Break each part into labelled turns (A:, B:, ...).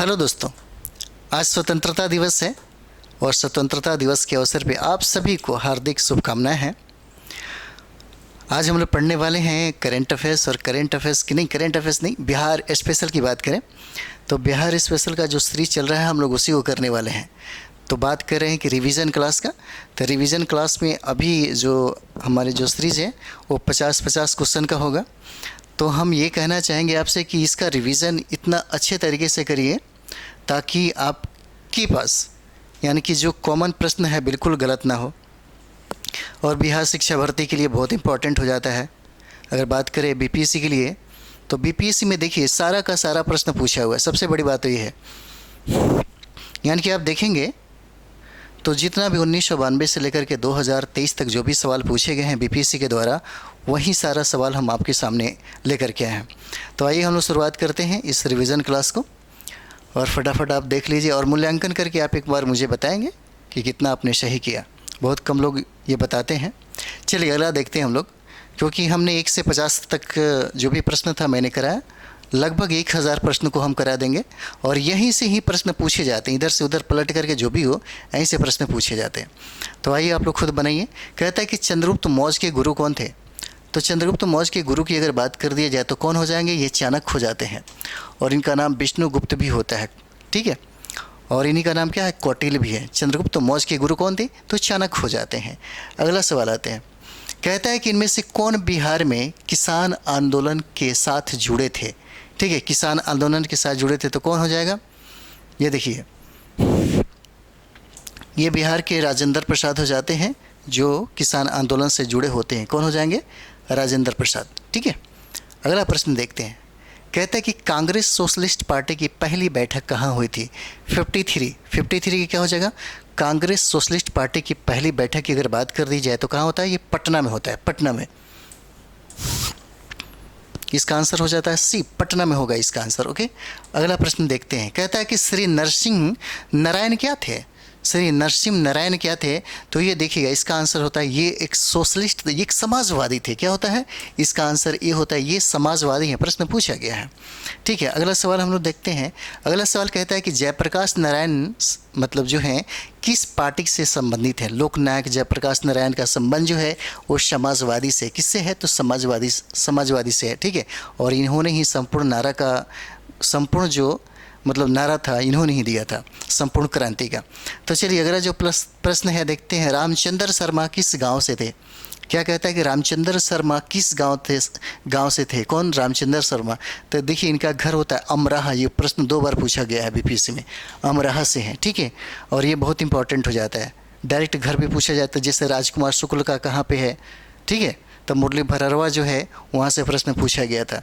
A: Hello दोस्तों, आज स्वतंत्रता दिवस है और स्वतंत्रता दिवस के अवसर पे आप सभी को हार्दिक शुभकामनाएं हैं। आज हम लोग पढ़ने वाले हैं करंट अफेयर्स और करंट अफेयर्स की नहीं, करंट अफेयर्स नहीं, बिहार स्पेशल की बात करें तो बिहार स्पेशल का जो सीरीज चल रहा है हम लोग उसी को करने वाले हैं। तो बात कर रहे हैं कि रिवीजन क्लास का। तो रिवीजन क्लास में अभी जो हमारे जो सीरीज है वो 50-50 क्वेश्चन का होगा। तो हम ये कहना चाहेंगे आपसे कि इसका रिवीजन इतना अच्छे तरीके से करिए ताकि आपके पास यानी कि जो कॉमन प्रश्न है बिल्कुल गलत ना हो, और बिहार शिक्षा भर्ती के लिए बहुत इंपॉर्टेंट हो जाता है। अगर बात करें बीपीएससी के लिए तो बीपीएससी में देखिए सारा का सारा प्रश्न पूछा हुआ है। सबसे बड़ी बात तो ये है, यानी कि आप देखेंगे तो जितना भी 1992 से लेकर के 2023 तक जो भी सवाल पूछे गए हैं बीपीएससी के द्वारा, वही सारा सवाल हम आपके सामने लेकर के आए हैं। तो आइए हम लोग शुरुआत करते हैं इस रिवीजन क्लास को, और फटाफट आप देख लीजिए और मूल्यांकन करके आप एक बार मुझे बताएंगे कि कितना आपने सही किया। बहुत कम लोग ये बताते हैं। चलिए अगला देखते हैं हम लोग, क्योंकि हमने 1 से 50 तक जो भी प्रश्न था मैंने कराया, लगभग 1000 प्रश्न को हम करा देंगे और यहीं से ही प्रश्न पूछे जाते हैं, इधर से उधर पलट करके जो भी हो यहीं से प्रश्न पूछे जाते हैं। तो आइए आप लोग खुद बनाइए। कहता है कि चंद्रगुप्त मौर्य के गुरु कौन थे? तो चंद्रगुप्त मौर्य के गुरु की अगर बात कर दिया जाए तो कौन हो जाएंगे? ये चाणक्य हो जाते हैं, और इनका नाम विष्णुगुप्त भी होता है, ठीक है। और इन्हीं का नाम क्या है? कौटिल्य भी है। चंद्रगुप्त मौर्य के गुरु कौन थे? तो चाणक्य हो जाते हैं। अगला सवाल आते हैं, कहता है कि इनमें से कौन बिहार में किसान आंदोलन के साथ जुड़े थे? ठीक है, किसान आंदोलन के साथ जुड़े थे तो कौन हो जाएगा? ये देखिए, ये बिहार के राजेंद्र प्रसाद हो जाते हैं जो किसान आंदोलन से जुड़े होते हैं। कौन हो जाएंगे? राजेंद्र प्रसाद, ठीक है। अगला प्रश्न देखते हैं, कहता है कि कांग्रेस सोशलिस्ट पार्टी की पहली बैठक कहाँ हुई थी? 53 की क्या हो जाएगा? कांग्रेस सोशलिस्ट पार्टी की पहली बैठक की अगर बात कर दी जाए तो कहाँ होता है? ये पटना में होता है, पटना में। इसका आंसर हो जाता है सी, पटना में होगा इसका आंसर। ओके, अगला प्रश्न देखते हैं, कहता है कि श्री नरसिंह नारायण क्या थे? श्री नरसिंह नारायण क्या थे? तो ये देखिएगा इसका आंसर होता है ये एक सोशलिस्ट, ये एक समाजवादी थे। क्या होता है? इसका आंसर ये होता है ये समाजवादी है। प्रश्न पूछा गया है, ठीक है। अगला सवाल हम लोग देखते हैं। अगला सवाल कहता है कि जयप्रकाश नारायण मतलब जो है किस पार्टी से संबंधित है? लोकनायक जयप्रकाश नारायण का संबंध जो है वो समाजवादी से, किससे है? तो समाजवादी से है, ठीक है। और इन्होंने ही संपूर्ण जो मतलब नारा था इन्होंने ही दिया था, संपूर्ण क्रांति का। तो चलिए अगला जो प्रश्न है देखते हैं, रामचंद्र शर्मा किस गांव से थे? क्या कहता है कि रामचंद्र शर्मा किस गांव से थे? कौन? रामचंद्र शर्मा। तो देखिए इनका घर होता है अमराहा। ये प्रश्न 2 बार पूछा गया है बीपीएससी में, अमराहा से है, ठीक है। और ये बहुत इंपॉर्टेंट हो जाता है, डायरेक्ट घर भी पूछा जाता है। जैसे राजकुमार शुक्ल का कहाँ पे है, ठीक है, तो मुरली भररवा जो है वहाँ से प्रश्न पूछा गया था।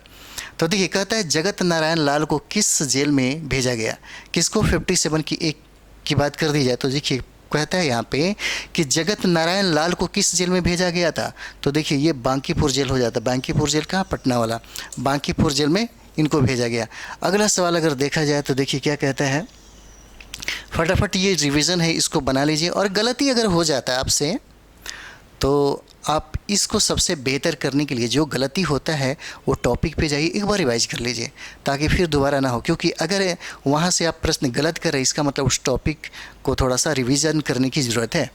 A: तो देखिए कहता है जगत नारायण लाल को किस जेल में भेजा गया? किसको? 57 की बात कर दी जाए तो देखिए कहता है यहाँ पे कि जगत नारायण लाल को किस जेल में भेजा गया था? तो देखिए ये बांकीपुर जेल हो जाता है। बांकीपुर जेल कहाँ? पटना वाला बांकीपुर जेल में इनको भेजा गया। अगला सवाल अगर देखा जाए तो देखिए क्या कहता है, फटाफट ये रिवीजन है इसको बना लीजिए, और गलती अगर हो जाता है आपसे तो आप इसको सबसे बेहतर करने के लिए जो गलती होता है वो टॉपिक पे जाइए, एक बार रिवाइज कर लीजिए ताकि फिर दोबारा ना हो। क्योंकि अगर वहाँ से आप प्रश्न गलत कर रहे हैं इसका मतलब उस टॉपिक को थोड़ा सा रिवीजन करने की ज़रूरत है।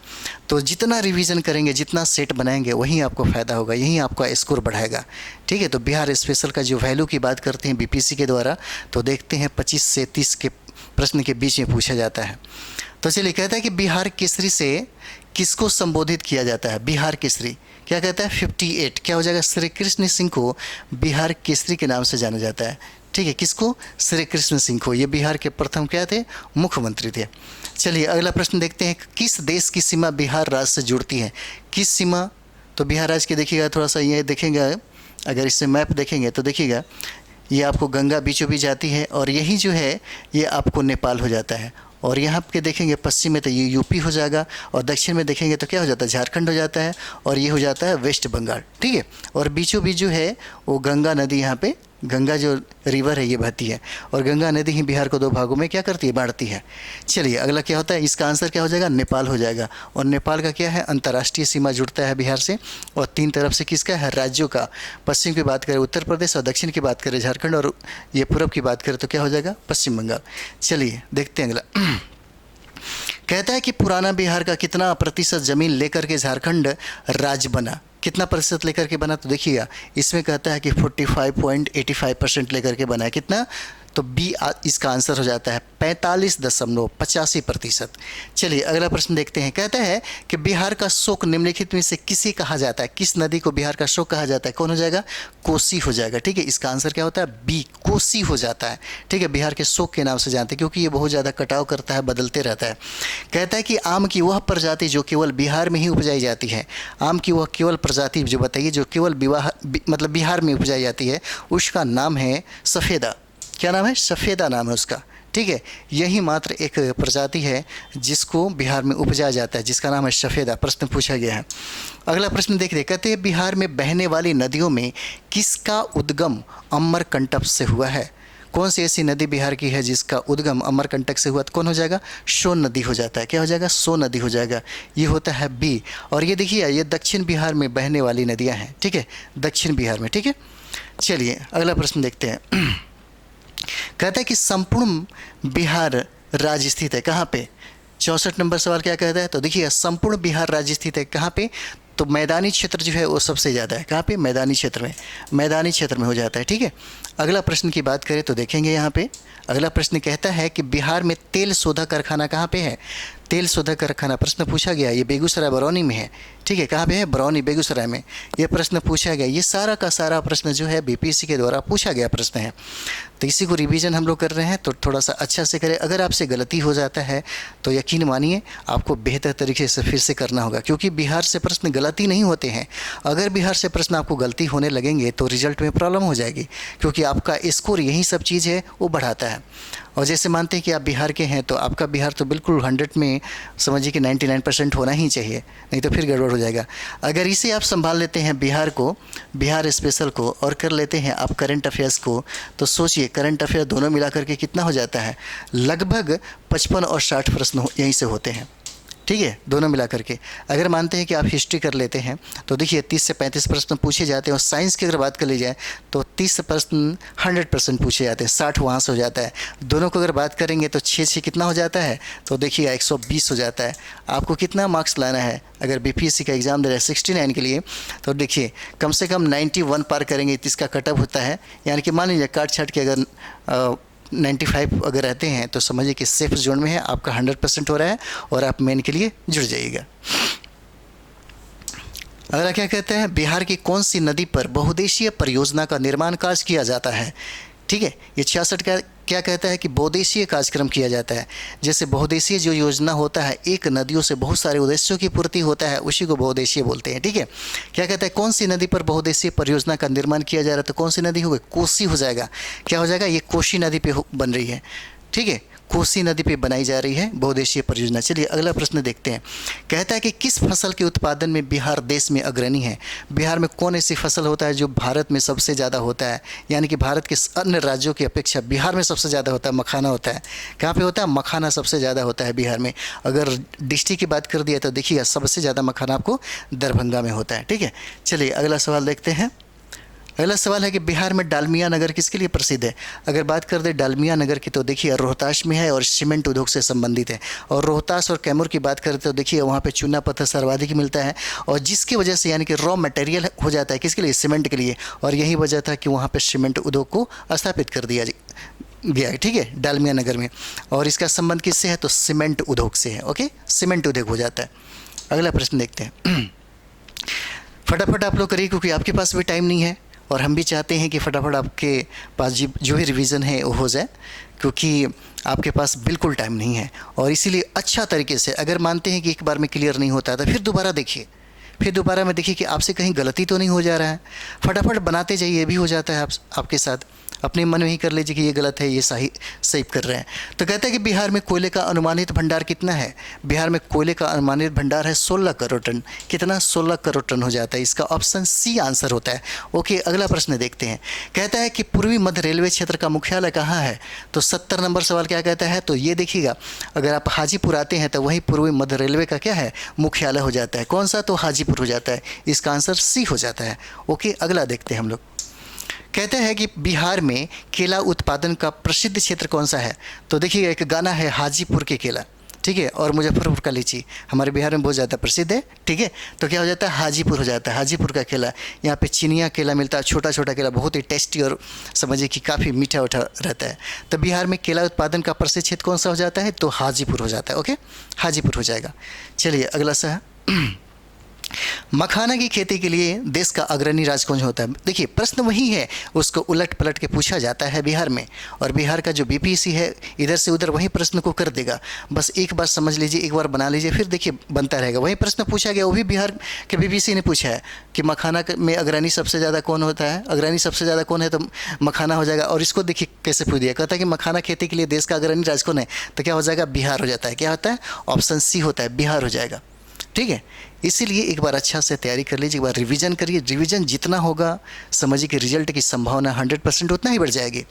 A: तो जितना रिवीजन करेंगे, जितना सेट बनाएंगे, वहीं आपको फ़ायदा होगा, यहीं आपका स्कोर बढ़ाएगा, ठीक है। तो बिहार स्पेशल का जो वैल्यू की बात करते हैं बीपीएससी के द्वारा, तो देखते हैं 25 से 30 के प्रश्न के बीच में पूछा जाता है। तो चलिए कहता है कि बिहार केसरी से किसको संबोधित किया जाता है? बिहार केसरी क्या कहता है? 58 क्या हो जाएगा? श्री कृष्ण सिंह को बिहार केसरी के नाम से जाना जाता है, ठीक है। किसको? श्री कृष्ण सिंह को। ये बिहार के प्रथम क्या थे? मुख्यमंत्री थे। चलिए अगला प्रश्न देखते हैं, किस देश की सीमा बिहार राज्य से जुड़ती है? किस सीमा? तो बिहार राज्य के देखिएगा थोड़ा सा ये देखेंगे, अगर इससे मैप देखेंगे तो देखिएगा ये आपको गंगा बीचों बीच जाती है, और यही जो है ये आपको नेपाल हो जाता है। और यहाँ पे देखेंगे पश्चिम में तो ये यूपी हो जाएगा, और दक्षिण में देखेंगे तो क्या हो जाता है? झारखंड हो जाता है, और ये हो जाता है वेस्ट बंगाल, ठीक है। और बीचों बीच जो है वो गंगा नदी यहाँ पे गंगा जो रिवर है ये बहती है, और गंगा नदी ही बिहार को दो भागों में क्या करती है, बांटती है। चलिए अगला क्या होता है, इसका आंसर क्या हो जाएगा, नेपाल हो जाएगा। और नेपाल का क्या है, अंतर्राष्ट्रीय सीमा जुड़ता है बिहार से, और तीन तरफ से किसका है, राज्यों का। पश्चिम की बात करें उत्तर प्रदेश, और दक्षिण की बात करें झारखंड, और ये पूर्व की बात करें तो क्या हो जाएगा, पश्चिम बंगाल। चलिए देखते हैं अगला। कहता है कि पुराना बिहार का कितना प्रतिशत जमीन लेकर के झारखंड राज्य बना, कितना प्रतिशत लेकर के बना, तो देखिएगा इसमें कहता है कि 45.85% लेकर के बना है। कितना, तो बी इसका आंसर हो जाता है 45.85%। चलिए अगला प्रश्न देखते हैं। कहता है कि बिहार का शोक निम्नलिखित में से किसे कहा जाता है, किस नदी को बिहार का शोक कहा जाता है, कौन हो जाएगा, कोसी हो जाएगा। ठीक है, इसका आंसर क्या होता है, बी कोसी हो जाता है। ठीक है, बिहार के शोक के नाम से जानते हैं क्योंकि ये बहुत ज़्यादा कटाव करता है, बदलते रहता है। कहता है कि आम की वह प्रजाति जो केवल बिहार में ही उपजाई जाती है, आम की वह केवल प्रजाति जो बताइए जो केवल मतलब बिहार में उपजाई जाती है, उसका नाम है सफ़ेदा। क्या नाम है, सफ़ेदा नाम है उसका। ठीक है, यही मात्र एक प्रजाति है जिसको बिहार में उपजाया जाता है, जिसका नाम है सफ़ेदा। प्रश्न पूछा गया है। अगला प्रश्न देखिए, कहते हैं बिहार में बहने वाली नदियों में किसका उद्गम अमरकंटक से हुआ है। कौन सी ऐसी नदी बिहार की है जिसका उद्गम अमरकंटक से हुआ, तो कौन हो जाएगा, सोन नदी हो जाता है। क्या हो जाएगा, सोन नदी हो जाएगा। ये होता है बी। और ये देखिए ये दक्षिण बिहार में बहने वाली नदियाँ हैं। ठीक है, दक्षिण बिहार में। ठीक है, चलिए अगला प्रश्न देखते हैं। कहता है कि संपूर्ण बिहार राज्य स्थित है कहाँ पे। 64 नंबर सवाल क्या कहता है, तो देखिए संपूर्ण बिहार राज्य स्थित है कहाँ पे, तो मैदानी क्षेत्र जो है वो सबसे ज़्यादा है। कहाँ पे, मैदानी क्षेत्र में, मैदानी क्षेत्र में हो जाता है। ठीक है, अगला प्रश्न की बात करें तो देखेंगे यहाँ पे अगला प्रश्न कहता है कि बिहार में तेल शोधक कारखाना कहाँ पे है। तेल शोधक कारखाना प्रश्न पूछा गया, ये बेगूसराय बरौनी में है। ठीक है, कहाँ पे है, बरौनी बेगूसराय में ये प्रश्न पूछा गया। ये सारा का सारा प्रश्न जो है बीपीएससी के द्वारा पूछा गया प्रश्न है, तो इसी को रिवीजन हम लोग कर रहे हैं, तो थोड़ा सा अच्छा से करें। अगर आपसे गलती हो जाता है तो यकीन मानिए आपको बेहतर तरीके से फिर से करना होगा, क्योंकि बिहार से प्रश्न गलती नहीं होते हैं। अगर बिहार से प्रश्न आपको गलती होने लगेंगे तो रिजल्ट में प्रॉब्लम हो जाएगी, क्योंकि आपका स्कोर यही सब चीज़ है वो बढ़ाता है। और जैसे मानते हैं कि आप बिहार के हैं तो आपका बिहार तो बिल्कुल 100 में समझिए कि 99% होना ही चाहिए, नहीं तो फिर गड़बड़ हो जाएगा। अगर इसे आप संभाल लेते हैं बिहार को, बिहार स्पेशल को, और कर लेते हैं आप करंट अफेयर्स को, तो सोचिए करंट अफेयर दोनों मिला करके कितना हो जाता है, लगभग 55 और 60 प्रश्न यहीं से होते हैं। ठीक है, दोनों मिला करके। अगर मानते हैं कि आप हिस्ट्री कर लेते हैं तो देखिए 30 से 35 प्रश्न पूछे जाते हैं, और साइंस की अगर बात कर ली जाए तो 30 प्रश्न 100% पूछे जाते हैं, 60 वहाँ से हो जाता है। दोनों को अगर बात करेंगे तो 6 कितना हो जाता है, तो देखिए 120 हो जाता है। आपको कितना मार्क्स लाना है अगर बीपीएससी का एग्ज़ाम दे रहे हैं 69 के लिए, तो देखिए कम से कम 91 पार करेंगे तो इसका कटअप होता है। यानी कि मान लीजिए काट छाट के अगर 95 अगर रहते हैं तो समझिए कि सेफ जोन में है, आपका 100% हो रहा है और आप मेन के लिए जुड़ जाइएगा। अगला क्या कहते हैं, बिहार की कौन सी नदी पर बहुउद्देशीय परियोजना का निर्माण कार्य किया जाता है। ठीक है, ये 66 का क्या कहता है कि बहुउद्देशीय कार्यक्रम किया जाता है। जैसे बहुउद्देशीय जो योजना होता है, एक नदियों से बहुत सारे उद्देश्यों की पूर्ति होता है, उसी को बहुउद्देशीय बोलते हैं। ठीक है, क्या कहता है, कौन सी नदी पर बहुउद्देशीय परियोजना का निर्माण किया जा रहा है, तो कौन सी नदी होगी, कोसी हो जाएगा। क्या हो जाएगा, ये कोसी नदी पे बन रही है। ठीक है, कोसी नदी पे बनाई जा रही है बहुउद्देशीय परियोजना। चलिए अगला प्रश्न देखते हैं। कहता है कि किस फसल के उत्पादन में बिहार देश में अग्रणी है। बिहार में कौन ऐसी फसल होता है जो भारत में सबसे ज़्यादा होता है, यानी कि भारत के अन्य राज्यों की अपेक्षा बिहार में सबसे ज़्यादा होता है, मखाना होता है। कहाँ पे होता है, मखाना सबसे ज़्यादा होता है बिहार में। अगर डिस्ट्रिक्ट की बात कर दिया तो देखिएगा सबसे ज़्यादा मखाना आपको दरभंगा में होता है। ठीक है, चलिए अगला सवाल देखते हैं। अगला सवाल है कि बिहार में डालमिया नगर किसके लिए प्रसिद्ध है। अगर बात कर दें डालमिया नगर की तो देखिए रोहतास में है और सीमेंट उद्योग से संबंधित है। और रोहतास और कैमूर की बात करें तो देखिए वहाँ पे चूना पत्थर सर्वाधिक मिलता है, और जिसकी वजह से यानी कि रॉ मटेरियल हो जाता है किसके लिए, सीमेंट के लिए। और यही वजह था कि वहाँ पर सीमेंट उद्योग को स्थापित कर दिया गया है। ठीक है, डालमिया नगर में। और इसका संबंध किससे है, तो सीमेंट उद्योग से है। ओके, सीमेंट उद्योग हो जाता है। अगला प्रश्न देखते हैं। फटाफट आप लोग करिए क्योंकि आपके पास भी टाइम नहीं है, और हम भी चाहते हैं कि फटाफट आपके पास जो भी रिवीजन है वो हो जाए, क्योंकि आपके पास बिल्कुल टाइम नहीं है। और इसीलिए अच्छा तरीके से अगर मानते हैं कि एक बार में क्लियर नहीं होता तो फिर दोबारा देखिए, फिर दोबारा में देखिए कि आपसे कहीं गलती तो नहीं हो जा रहा है। फटाफट बनाते जाइए, ये भी हो जाता है आपके साथ। अपने मन में ही कर लीजिए कि ये गलत है, ये सही कर रहे हैं। तो कहता है कि बिहार में कोयले का अनुमानित भंडार कितना है? बिहार में कोयले का अनुमानित भंडार है 16 करोड़ टन। कितना? 16 करोड़ टन हो जाता है। इसका ऑप्शन सी आंसर होता है। ओके, अगला प्रश्न देखते हैं। कहता है कि पूर्वी मध्य रेलवे क्षेत्र का मुख्यालय कहाँ है? तो 70 नंबर सवाल क्या कहता है? तो ये देखिएगा, अगर आप हाजीपुर आते हैं तो वहीं पूर्वी मध्य रेलवे का क्या है? मुख्यालय हो जाता है। कौन सा? तो हाजीपुर हो जाता है। इसका आंसर सी हो जाता है। ओके, अगला देखते हैं हम लोग। कहते हैं कि बिहार में केला उत्पादन का प्रसिद्ध क्षेत्र कौन सा है? तो देखिए, एक गाना है हाजीपुर के केला, ठीक है, और मुजफ्फरपुर का लीची हमारे बिहार में बहुत ज़्यादा प्रसिद्ध है, ठीक है। तो क्या हो जाता है? हाजीपुर हो जाता है। हाजीपुर का केला, यहाँ पे चिनिया केला मिलता है, छोटा छोटा केला, बहुत ही टेस्टी और समझिए कि काफ़ी मीठा उठा रहता है। तो बिहार में केला उत्पादन का प्रसिद्ध क्षेत्र कौन सा हो जाता है? तो हाजीपुर हो जाता है। ओके, हाजीपुर हो जाएगा। चलिए अगला सा है मखाना की खेती के लिए देश का अग्रणी राज्य कौन होता है? देखिए, प्रश्न वही है, उसको उलट पलट के पूछा जाता है बिहार में, और बिहार का जो बीपीएससी है इधर से उधर वही प्रश्न को कर देगा। बस एक बार समझ लीजिए, एक बार बना लीजिए, फिर देखिए बनता रहेगा। वही प्रश्न पूछा गया, वो भी बिहार के बीपीएससी ने पूछा है कि मखाना में अग्रणी सबसे ज़्यादा कौन होता है? अग्रणी सबसे ज़्यादा कौन है? तो मखाना हो जाएगा। और इसको देखिए कैसे पूछ दिया, कहता है कि मखाना खेती के लिए देश का अग्रणी राज्य कौन है? तो क्या हो जाएगा? बिहार हो जाता है। क्या होता है? ऑप्शन सी होता है, बिहार हो जाएगा। ठीक है, इसीलिए एक बार अच्छा से तैयारी कर लीजिए, एक बार रिवीजन करिए। रिवीजन जितना होगा, समझिए कि रिजल्ट की संभावना 100% उतना ही बढ़ जाएगी।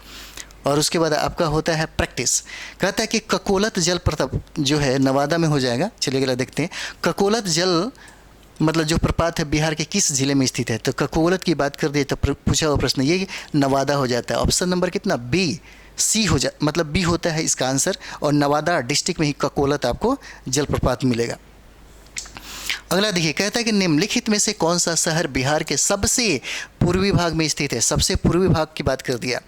A: और उसके बाद आपका होता है प्रैक्टिस। कहता है कि ककोलत जलप्रपात जो है नवादा में हो जाएगा। चलिए अगला देखते हैं। ककोलत जल मतलब जो प्रपात है बिहार के किस जिले में स्थित है? तो ककोलत की बात कर दिए तो पूछा हुआ प्रश्न ये नवादा हो जाता है। ऑप्शन नंबर कितना? बी, सी हो मतलब बी होता है इसका आंसर। और नवादा डिस्ट्रिक्ट में ही ककोलत आपको जलप्रपात मिलेगा। अगला देखिए, कहता है कि निम्नलिखित में से कौन सा शहर बिहार के सबसे पूर्वी भाग में स्थित है? सबसे पूर्वी भाग की बात कर दिया।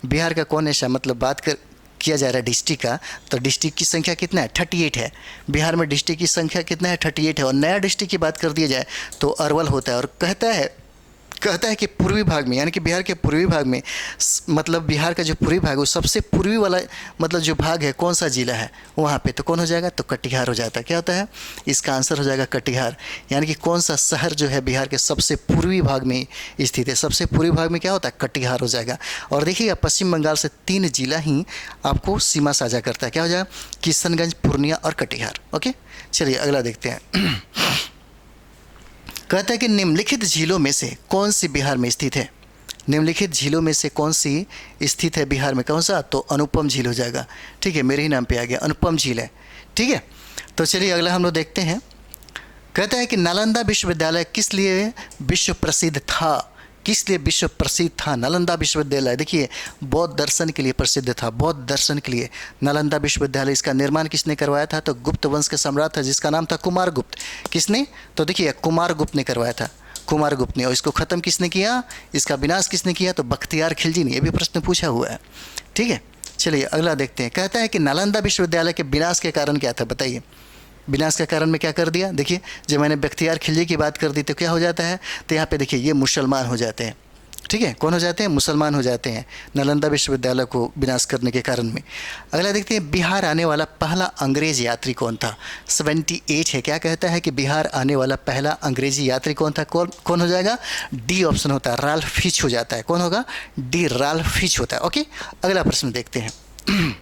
A: बिहार का कौन ऐसा मतलब बात कर किया जा रहा है डिस्ट्रिक्ट का, तो डिस्ट्रिक्ट की संख्या कितना है? 38 है। बिहार में डिस्ट्रिक्ट की संख्या कितना है? 38 है। और नया डिस्ट्रिक्ट की बात कर दिया जाए तो अरवल होता है। और कहता है कि पूर्वी भाग में, यानी कि बिहार के पूर्वी भाग में, मतलब बिहार का जो पूर्वी भाग है वो सबसे पूर्वी वाला मतलब जो भाग है कौन सा जिला है वहाँ पे? तो कौन हो जाएगा? तो कटिहार हो जाता है। क्या होता है? इसका आंसर हो जाएगा कटिहार। यानी कि कौन सा शहर जो है बिहार के सबसे पूर्वी भाग में स्थित है? सबसे पूर्वी भाग में क्या होता है? कटिहार हो जाएगा। और देखिएगा, पश्चिम बंगाल से 3 जिला ही आपको सीमा साझा करता है। क्या हो जाएगा? किशनगंज, पूर्णिया और कटिहार। ओके, चलिए अगला देखते हैं। कहता है कि निम्नलिखित झीलों में से कौन सी बिहार में स्थित है? निम्नलिखित झीलों में से कौन सी स्थित है बिहार में? कौन सा? तो अनुपम झील हो जाएगा। ठीक है, मेरे ही नाम पे आ गया, अनुपम झील है। ठीक है, तो चलिए अगला हम लोग देखते हैं। कहता है कि नालंदा विश्वविद्यालय किस लिए विश्व प्रसिद्ध था? किस लिए विश्व प्रसिद्ध था नालंदा विश्वविद्यालय? देखिए, बौद्ध दर्शन के लिए प्रसिद्ध था, बौद्ध दर्शन के लिए नालंदा विश्वविद्यालय। इसका निर्माण किसने करवाया था? तो गुप्त वंश के सम्राट था जिसका नाम था कुमारगुप्त। किसने? तो देखिए, कुमारगुप्त ने करवाया था, कुमारगुप्त ने। और इसको ख़त्म किसने किया? इसका विनाश किसने किया? तो बख्तियार खिलजी ने। ये भी प्रश्न पूछा हुआ है। ठीक है, चलिए अगला देखते हैं। कहता है कि नालंदा विश्वविद्यालय के विनाश के कारण क्या था? बताइए, विनाश का कारण में क्या कर दिया? देखिए, जब मैंने बख्तियार खिलजी की बात कर दी तो क्या हो जाता है? तो यहाँ पे देखिए, ये मुसलमान हो जाते हैं। ठीक है, कौन हो जाते हैं? मुसलमान हो जाते हैं नालंदा विश्वविद्यालय को विनाश करने के कारण में। अगला देखते हैं, बिहार आने वाला पहला अंग्रेज यात्री कौन था? 78 है। क्या कहता है कि बिहार आने वाला पहला अंग्रेजी यात्री कौन था? कौन हो जाएगा? डी ऑप्शन होता है, राल्फ फिच हो जाता है। कौन होगा? डी, राल्फ फिच होता है। ओके, अगला प्रश्न देखते हैं।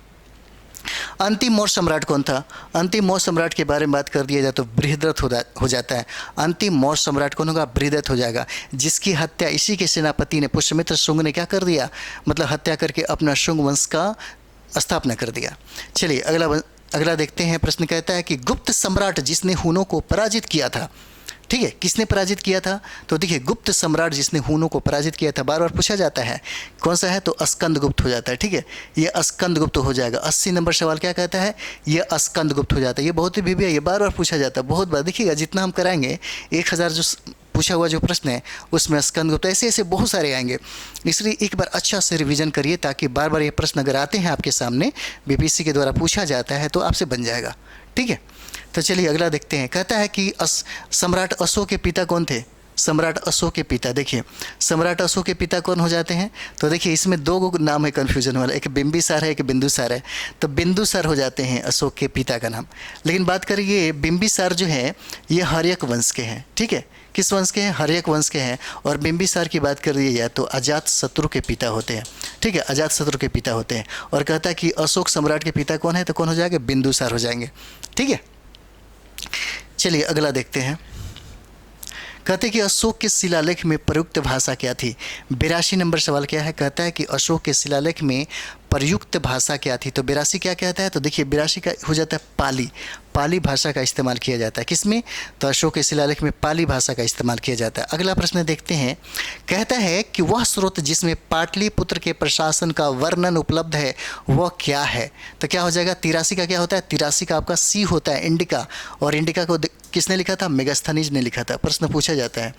A: अंतिम मौर्य सम्राट कौन था? अंतिम मौर्य सम्राट के बारे में बात कर दिया जाए तो बृहद्रथ हो जाता है। अंतिम मौर्य सम्राट कौन होगा? बृहद्रथ हो जाएगा, जिसकी हत्या इसी के सेनापति ने पुष्यमित्र शुंग ने क्या कर दिया? मतलब हत्या करके अपना शुंग वंश का स्थापना कर दिया। चलिए अगला देखते हैं। प्रश्न कहता है कि गुप्त सम्राट जिसने हुनों को पराजित किया था, ठीक है, किसने पराजित किया था? तो देखिए, गुप्त सम्राट जिसने हुनों को पराजित किया था, बार बार पूछा जाता है कौन सा है? तो स्कंदगुप्त हो जाता है। ठीक है, ये स्कंदगुप्त हो जाएगा। 80 नंबर सवाल क्या कहता है? ये स्कंदगुप्त हो जाता है। ये बहुत ही भव्य है, ये बार बार पूछा जाता है, बहुत बार। देखिएगा, जितना हम कराएंगे 1000 जो पूछा हुआ जो प्रश्न है उसमें स्कंदगुप्त ऐसे ऐसे बहुत सारे आएंगे। इसलिए एक बार अच्छा से रिवीजन करिए, ताकि बार बार ये प्रश्न अगर आते हैं आपके सामने, बीपीएससी के द्वारा पूछा जाता है, तो आपसे बन जाएगा। ठीक है, तो चलिए अगला देखते हैं। कहता है कि सम्राट अशोक के पिता कौन थे? सम्राट अशोक के पिता, देखिए, सम्राट अशोक के पिता कौन हो जाते हैं? तो देखिए, इसमें 2 नाम है कन्फ्यूजन वाला, एक बिंबिसार है, एक बिंदुसार है। तो बिंदुसार हो जाते हैं अशोक के पिता का नाम। लेकिन बात करिए, बिंबिसार जो है ये हर्यक वंश के हैं। ठीक है, किस वंश के हैं? हर्यक वंश के हैं। और बिंबिसार की बात कर दी जाए तो अजात शत्रु के पिता होते हैं। ठीक है, अजातशत्रु के पिता होते हैं। और कहता है कि अशोक सम्राट के पिता कौन है, तो कौन हो जाएगा, बिंदुसार हो जाएंगे। ठीक है, चलिए अगला देखते हैं। कहते हैं कि अशोक के शिलालेख में प्रयुक्त भाषा क्या थी। 82 नंबर सवाल क्या है, कहता है कि अशोक के शिलालेख में प्रयुक्त भाषा क्या थी। तो 82 क्या कहता है, तो देखिए 82 का हो जाता है पाली। पाली भाषा का इस्तेमाल किया जाता है किसमें, तो अशोक के शिलालेख में पाली भाषा का इस्तेमाल किया जाता है। अगला प्रश्न देखते हैं। कहता है कि वह स्रोत जिसमें पाटलिपुत्र के प्रशासन का वर्णन उपलब्ध है वह क्या है। तो क्या हो जाएगा, 83 का क्या होता है, 83 का आपका सी होता है, इंडिका। और इंडिका को किसने लिखा था, मेगास्थनीज ने लिखा था। प्रश्न पूछा जाता है,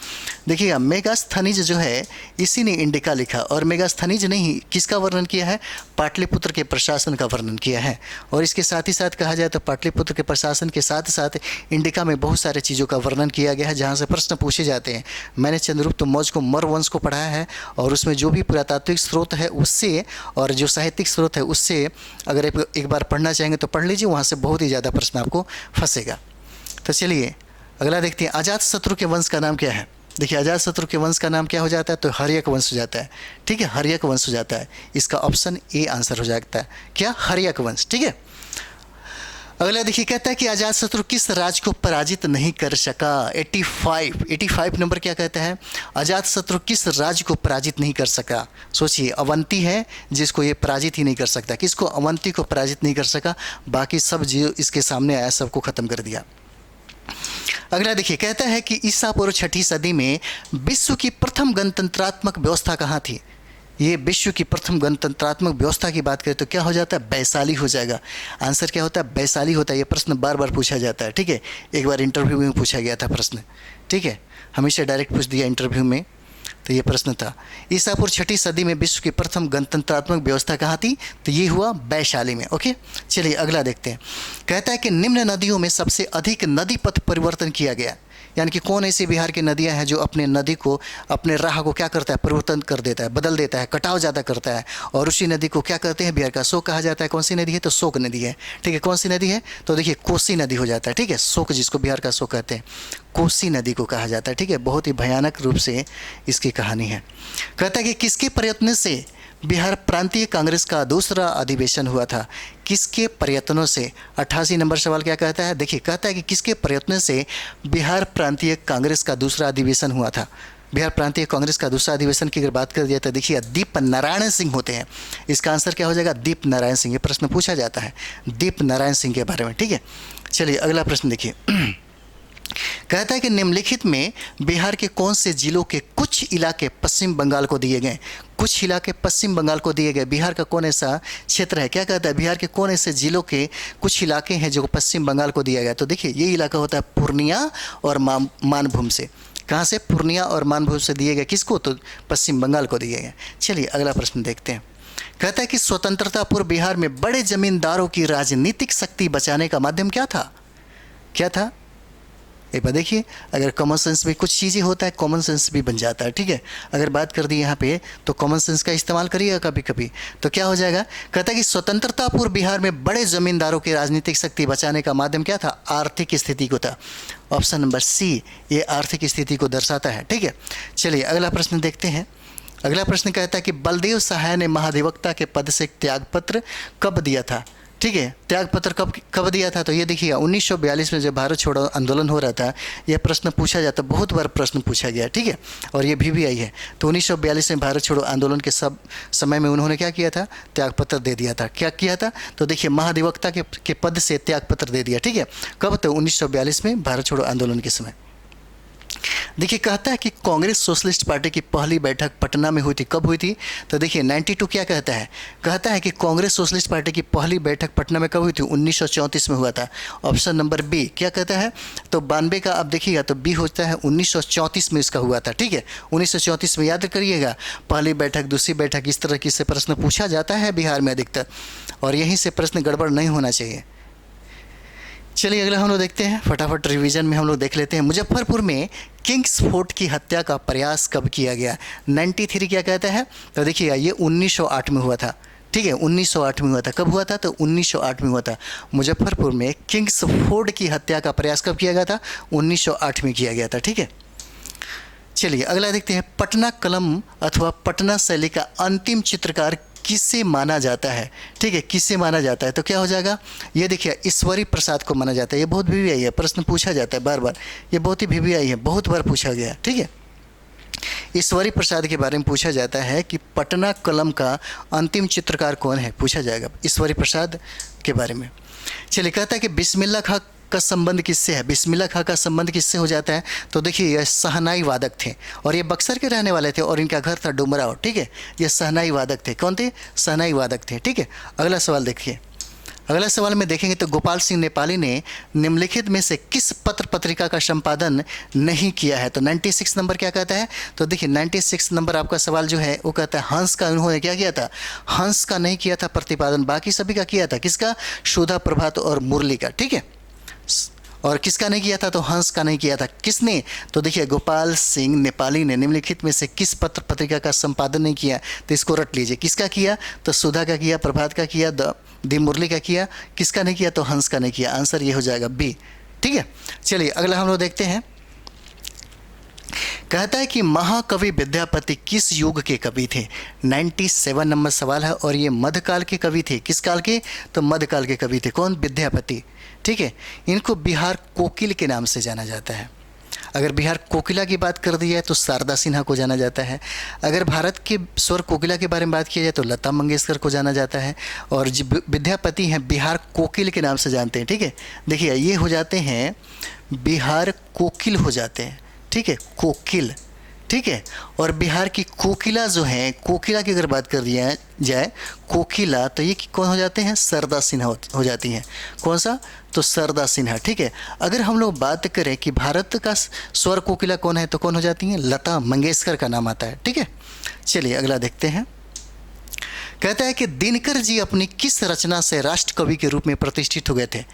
A: देखिएगा मेगास्थनीज जो है इसी ने इंडिका लिखा, और मेगास्थनीज ने ही किसका वर्णन किया है, पाटलिपुत्र के प्रशासन का वर्णन किया है। और इसके साथ ही साथ कहा जाए तो पाटलिपुत्र के प्रशासन के साथ साथ इंडिका में बहुत सारे चीज़ों का वर्णन किया गया है जहाँ से प्रश्न पूछे जाते हैं। मैंने चंद्रगुप्त मौर्य को मौर्य वंश को पढ़ाया है, और उसमें जो भी पुरातात्विक स्रोत है उससे और जो साहित्यिक स्रोत है उससे अगर एक बार पढ़ना चाहेंगे तो पढ़ लीजिए, वहाँ से बहुत ही ज़्यादा प्रश्न आपको फंसेगा। तो चलिए अगला देखते हैं। अजातशत्रु के वंश का नाम क्या है। देखिए अजातशत्रु के वंश का नाम क्या हो जाता है, तो हर्यक वंश हो जाता है। ठीक है, हर्यक वंश हो जाता है। इसका ऑप्शन ए आंसर हो जाता है, क्या, हर्यक वंश। ठीक है, अगला देखिए। कहता है कि अजातशत्रु किस राज्य को पराजित नहीं कर सका। 85 नंबर क्या कहता है, अजातशत्रु किस राज्य को पराजित नहीं कर सका। सोचिए, अवंती है जिसको ये पराजित ही नहीं कर सकता। किसको, अवंती को पराजित नहीं कर सका, बाकी सब जो इसके सामने आया सबको खत्म कर दिया। अगला देखिए। कहता है कि ईसा पूर्व 6ठी सदी में विश्व की प्रथम गणतंत्रात्मक व्यवस्था कहाँ थी। ये विश्व की प्रथम गणतंत्रात्मक व्यवस्था की बात करें तो क्या हो जाता है, वैशाली हो जाएगा। आंसर क्या होता है, वैशाली होता है। ये प्रश्न बार बार पूछा जाता है। ठीक है, एक बार इंटरव्यू में पूछा गया था प्रश्न। ठीक है, हमेशा डायरेक्ट पूछ दिया इंटरव्यू में, तो ये प्रश्न था। ईसा पूर्व 6ठी सदी में विश्व की प्रथम गणतंत्रात्मक व्यवस्था कहाँ थी, तो ये हुआ वैशाली में। ओके, चलिए अगला देखते हैं। कहता है कि निम्न नदियों में सबसे अधिक नदी पथ परिवर्तन किया गया। यानी कि कौन ऐसी बिहार की नदियां हैं जो अपने नदी को, अपने राह को क्या करता है, परिवर्तन कर देता है, बदल देता है, कटाव ज़्यादा करता है। और उसी नदी को क्या कहते हैं, बिहार का शोक कहा जाता है। कौन सी नदी है, तो शोक नदी है। ठीक है, कौन सी नदी है, तो देखिए कोसी नदी हो जाता है। ठीक है, शोक जिसको बिहार का शोक कहते हैं, कोसी नदी को कहा जाता है। ठीक है, बहुत ही भयानक रूप से इसकी कहानी है। कहता है कि किसके प्रयत्न से बिहार प्रांतीय कांग्रेस का दूसरा अधिवेशन हुआ था। किसके प्रयत्नों से, 88 नंबर सवाल क्या कहता है, देखिए कहता है कि किसके प्रयत्न से बिहार प्रांतीय कांग्रेस का दूसरा अधिवेशन हुआ था। बिहार प्रांतीय कांग्रेस का दूसरा अधिवेशन की अगर बात कर दिया तो देखिए दीप नारायण सिंह होते हैं। इसका आंसर क्या हो जाएगा, दीप नारायण सिंह। ये प्रश्न पूछा जाता है दीप नारायण सिंह के बारे में। ठीक है, चलिए अगला प्रश्न देखिए। कहता है कि निम्नलिखित में बिहार के कौन से जिलों के कुछ इलाके पश्चिम बंगाल को दिए गए। कुछ इलाके पश्चिम बंगाल को दिए गए। बिहार का कौन ऐसा क्षेत्र है, क्या कहता है, बिहार के कौन ऐसे जिलों के कुछ इलाके हैं जो पश्चिम बंगाल को दिया गया। तो देखिए ये इलाका होता है पूर्णिया और मानभूम से। कहाँ से, पूर्णिया और मानभूम से दिए गए। किसको, तो पश्चिम बंगाल को दिए गए। चलिए अगला प्रश्न देखते हैं। कहता है कि स्वतंत्रता पूर्व बिहार में बड़े जमींदारों की राजनीतिक शक्ति बचाने का माध्यम क्या था। क्या था, एक बार देखिए, अगर कॉमन सेंस में कुछ चीज़ें होता है कॉमन सेंस भी बन जाता है। ठीक है, अगर बात कर दी यहाँ पे तो कॉमन सेंस का इस्तेमाल करिएगा कभी कभी, तो क्या हो जाएगा। कहता है कि स्वतंत्रता पूर्व बिहार में बड़े जमींदारों की राजनीतिक शक्ति बचाने का माध्यम क्या था, आर्थिक स्थिति को था। ऑप्शन नंबर सी, ये आर्थिक स्थिति को दर्शाता है। ठीक है, चलिए अगला प्रश्न देखते हैं। अगला प्रश्न कहता है कि बलदेव सहाय ने महाधिवक्ता के पद से त्यागपत्र कब दिया था। ठीक है, त्यागपत्र कब दिया था, तो ये देखिए 1942 में जब भारत छोड़ो आंदोलन हो रहा था, यह प्रश्न पूछा जाता, बहुत बार प्रश्न पूछा गया। ठीक है, और ये भी आई है। तो 1942 में भारत छोड़ो आंदोलन के समय में उन्होंने क्या किया था, त्यागपत्र दे दिया था। क्या किया था, तो देखिए महाधिवक्ता के पद से त्यागपत्र दे दिया। ठीक है, कब, तो 1942 में भारत छोड़ो आंदोलन के समय। देखिए कहता है कि कांग्रेस सोशलिस्ट पार्टी की पहली बैठक पटना में हुई थी। कब हुई थी, तो देखिए 92 क्या कहता है, कहता है कि कांग्रेस सोशलिस्ट पार्टी की पहली बैठक पटना में कब हुई थी, 1934 में हुआ था। ऑप्शन नंबर बी क्या कहता है, तो 92 का अब देखिएगा तो बी होता है 1934 में इसका हुआ था। ठीक है, 1934 में याद करिएगा, पहली बैठक दूसरी बैठक इस तरह की से प्रश्न पूछा जाता है बिहार में अधिकतर, और यहीं से प्रश्न गड़बड़ नहीं होना चाहिए। चलिए अगला हम लोग देखते हैं, फटाफट रिवीजन में हम लोग देख लेते हैं। मुजफ्फरपुर में किंग्स फोर्ट की हत्या का प्रयास कब किया गया, 93 क्या कहता है, तो देखिए ये 1908 में हुआ था। ठीक है, 1908 में हुआ था। कब हुआ था, तो 1908 में हुआ था। मुजफ्फरपुर में किंग्स फोर्ट की हत्या का प्रयास कब किया गया था, 1908 में किया गया था। ठीक है, चलिए अगला देखते हैं। पटना कलम अथवा पटना शैली का अंतिम चित्रकार किसे माना जाता है, ठीक है, किसे माना जाता है, तो क्या हो जाएगा, ये देखिए ईश्वरी प्रसाद को माना जाता है। ये बहुत वीवीआई है, प्रश्न पूछा जाता है बार बार, ये बहुत ही वीवीआई है, बहुत बार पूछा गया, ठीक है। ईश्वरी प्रसाद के बारे में पूछा जाता है कि पटना कलम का अंतिम चित्रकार कौन है, पूछा जाएगा ईश्वरी प्रसाद के बारे में। चलिए, कहता है कि बिस्मिल्लाह खां का संबंध किससे है, बिस्मिल्लाह खां का संबंध किससे हो जाता है, तो देखिए यह शहनाई वादक थे और ये बक्सर के रहने वाले थे और इनका घर था डुमराव, ठीक है। ये शहनाई वादक थे, कौन थे, शहनाई वादक थे, ठीक है। अगला सवाल देखिए, अगला सवाल में देखेंगे तो गोपाल सिंह नेपाली ने निम्नलिखित में से किस पत्र पत्रिका का संपादन नहीं किया है, तो 96 नंबर क्या कहता है, तो देखिए 96 नंबर आपका सवाल जो है वो कहता है हंस का उन्होंने क्या किया था, हंस का नहीं किया था प्रतिपादन, बाकी सभी का किया था, किसका, सुधा प्रभात और मुरली का, ठीक है। और किसका नहीं किया था, तो हंस का नहीं किया था, किसने, तो देखिए गोपाल सिंह नेपाली ने निम्नलिखित में से किस पत्र पत्रिका का संपादन नहीं किया, तो इसको रट लीजिए, किसका किया, तो सुधा का किया, प्रभात का किया, दी मुरली का किया, किसका नहीं किया, तो हंस का नहीं किया। आंसर ये हो जाएगा बी, ठीक है। चलिए अगला हम लोग देखते हैं, कहता है कि महाकवि विद्यापति किस युग के कवि थे, 97 नंबर सवाल है और ये मध्यकाल के कवि थे, किस काल के, तो मध्यकाल के कवि थे, कौन, विद्यापति, ठीक है। इनको बिहार कोकिल के नाम से जाना जाता है। अगर बिहार कोकिला की बात कर दी जाए तो शारदा सिन्हा को जाना जाता है। अगर भारत के स्वर कोकिला के बारे में बात की जाए तो लता मंगेशकर को जाना जाता है। और जो विद्यापति हैं बिहार कोकिल के नाम से जानते हैं, ठीक है। देखिए ये हो जाते हैं बिहार कोकिल हो जाते हैं, ठीक है, कोकिल, ठीक है। और बिहार की कोकिला जो है, कोकिला की अगर बात कर दिया जाए कोकिला, तो ये कौन हो जाते हैं, शारदा सिन्हा हो जाती हैं, कौन सा, तो शारदा सिन्हा, ठीक है। अगर हम लोग बात करें कि भारत का स्वर कोकिला कौन है, तो कौन हो जाती हैं, लता मंगेशकर का नाम आता है, ठीक है। चलिए अगला देखते हैं, कहता है कि दिनकर जी अपनी किस रचना से राष्ट्र कवि के रूप में प्रतिष्ठित हो गए थे,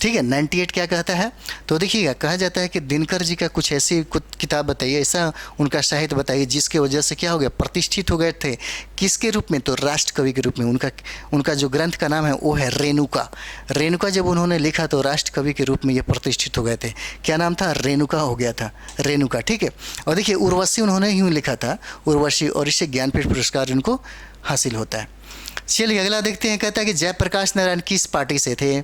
A: ठीक है। 98 क्या कहता है, तो देखिएगा कहा जाता है कि दिनकर जी का कुछ ऐसी कुछ किताब बताइए, ऐसा उनका साहित्य बताइए जिसके वजह से क्या हो गया, प्रतिष्ठित हो गए थे, किसके रूप में, तो राष्ट्र कवि के रूप में। उनका जो ग्रंथ का नाम है वो है रेणुका। रेणुका जब उन्होंने लिखा तो राष्ट्र कवि के रूप में ये प्रतिष्ठित हो गए थे, क्या नाम था, रेणुका हो गया था, रेणुका, ठीक है। और देखिए उर्वशी उन्होंने यूँ लिखा था, उर्वशी, और इससे ज्ञानपीठ पुरस्कार इनको हासिल होता है। चलिए अगला देखते हैं, कहता है कि जयप्रकाश नारायण किस पार्टी से थे,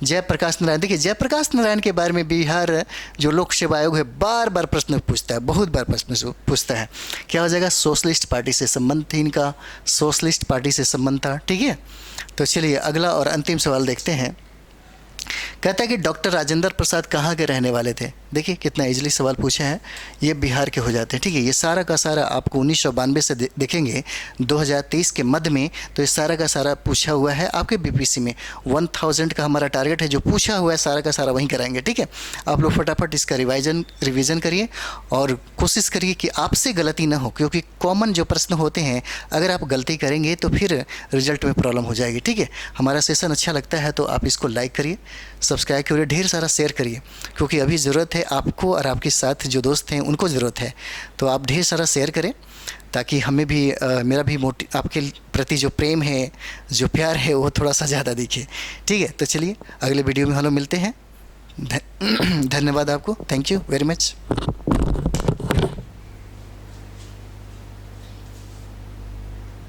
A: जयप्रकाश नारायण। देखिए जयप्रकाश नारायण के बारे में बिहार जो लोक सेवा आयोग है बार बार प्रश्न पूछता है, बहुत बार प्रश्न पूछता है, क्या हो जाएगा, सोशलिस्ट पार्टी से संबंध थी इनका, सोशलिस्ट पार्टी से संबंध था, ठीक है। तो चलिए अगला और अंतिम सवाल देखते हैं, कहता है कि डॉक्टर राजेंद्र प्रसाद कहाँ के रहने वाले थे। देखिए कितना इजीली सवाल पूछा है, ये बिहार के हो जाते हैं, ठीक है। ये सारा का सारा आपको 1992 से देखेंगे 2023 के मध्य में, तो ये सारा का सारा पूछा हुआ है आपके बीपीसी में। 1000 का हमारा टारगेट है, जो पूछा हुआ है सारा का सारा वहीं कराएंगे, ठीक है। आप लोग फटाफट इसका रिवीजन करिए और कोशिश करिए कि आपसे गलती ना हो, क्योंकि कॉमन जो प्रश्न होते हैं अगर आप गलती करेंगे तो फिर रिजल्ट में प्रॉब्लम हो जाएगी, ठीक है। हमारा सेशन अच्छा लगता है तो आप इसको लाइक करिए, सब्सक्राइब करिए, ढेर सारा शेयर करिए, क्योंकि अभी ज़रूरत है आपको और आपके साथ जो दोस्त हैं उनको ज़रूरत है। तो आप ढेर सारा शेयर करें ताकि हमें भी मेरा भी आपके प्रति जो प्रेम है, जो प्यार है वो थोड़ा सा ज़्यादा दिखे, ठीक है। तो चलिए अगले वीडियो में हम लोग मिलते हैं। धन्यवाद आपको, थैंक यू वेरी मच।